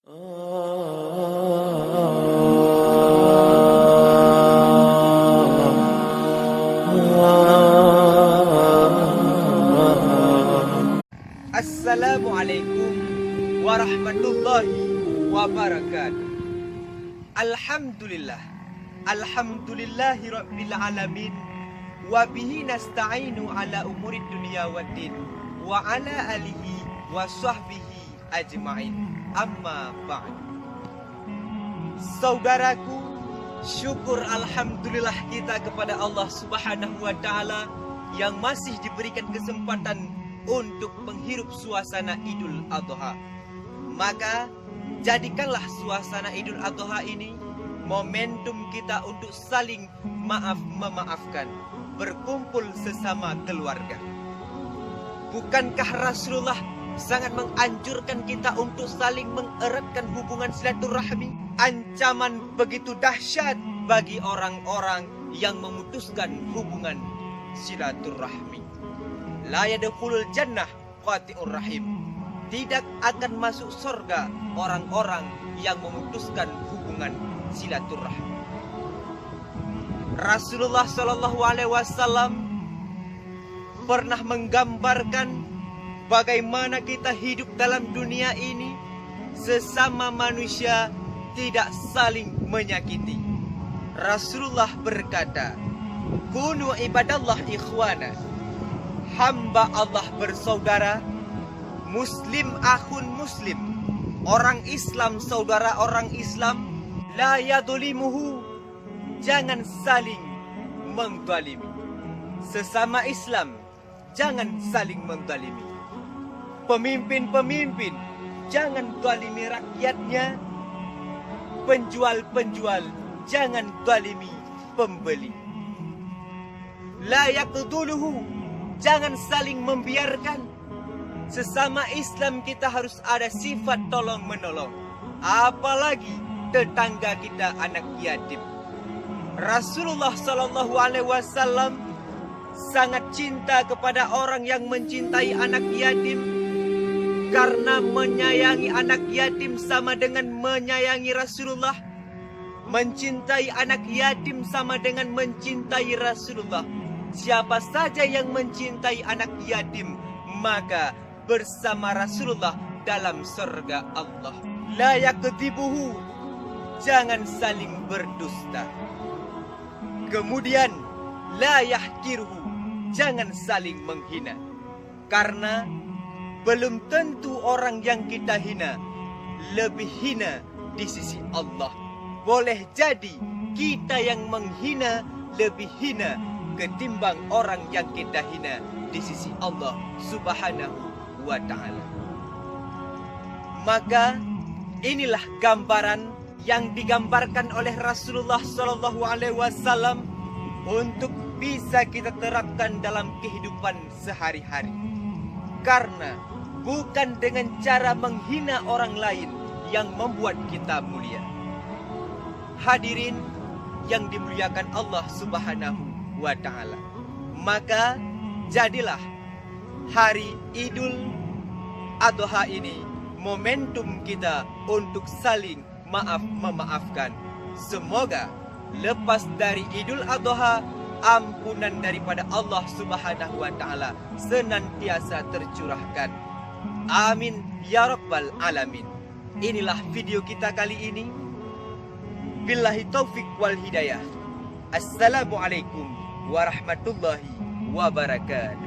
Assalamualaikum warahmatullahi wabarakatuh. Alhamdulillahi rabbil alamin. Wabihi nasta'inu ala umurid dunia waddin. Wa ala alihi wa sahbihi ajma'in. Amma ba'd. Saudaraku, syukur alhamdulillah kita kepada Allah Subhanahu wa ta'ala yang masih diberikan kesempatan untuk menghirup suasana Idul Adha. Maka jadikanlah suasana Idul Adha ini momentum kita untuk saling memaafkan, berkumpul sesama keluarga. Bukankah Rasulullah sangat menganjurkan kita untuk saling mengeratkan hubungan silaturahmi? Ancaman begitu dahsyat bagi orang-orang yang memutuskan hubungan silaturahmi. La yadkhulul jannah qati'ur rahim. Tidak akan masuk surga orang-orang yang memutuskan hubungan silaturahmi. Rasulullah Shallallahu Alaihi Wasallam pernah menggambarkan bagaimana kita hidup dalam dunia ini sesama manusia tidak saling menyakiti. Rasulullah berkata, "Kunu ibadallah ikhwana." Hamba Allah bersaudara, muslim akhun muslim, orang Islam saudara orang Islam, la yadulimuhu, jangan saling menzalimi. Sesama Islam jangan saling menzalimi. Pemimpin-pemimpin jangan zalimi rakyatnya. Penjual-penjual jangan zalimi pembeli. La yaqduluhu, jangan saling membiarkan. Sesama Islam kita harus ada sifat tolong menolong, apalagi tetangga kita anak yatim. Rasulullah Shallallahu Alaihi Wasallam sangat cinta kepada orang yang mencintai anak yatim, karena menyayangi anak yatim sama dengan menyayangi Rasulullah. Mencintai anak yatim sama dengan mencintai Rasulullah. Siapa saja yang mencintai anak yatim, maka bersama Rasulullah dalam surga Allah. La yakdzibuhu, jangan saling berdusta. Kemudian la yahkiruhu, jangan saling menghina. Karena belum tentu orang yang kita hina lebih hina di sisi Allah. Boleh jadi kita yang menghina lebih hina ketimbang orang yang kita hina di sisi Allah Subhanahu wa ta'ala. Maka inilah gambaran yang digambarkan oleh Rasulullah Shallallahu Alaihi Wasallam untuk bisa kita terapkan dalam kehidupan sehari-hari. Karena bukan dengan cara menghina orang lain yang membuat kita mulia. Hadirin yang dimuliakan Allah Subhanahu wa ta'ala, maka jadilah hari Idul Adha ini momentum kita untuk saling memaafkan. Semoga lepas dari Idul Adha, ampunan daripada Allah Subhanahu wa ta'ala senantiasa tercurahkan. Amin ya rabbal alamin. Inilah video kita kali ini. Billahi taufik wal hidayah. Assalamualaikum warahmatullahi wabarakatuh.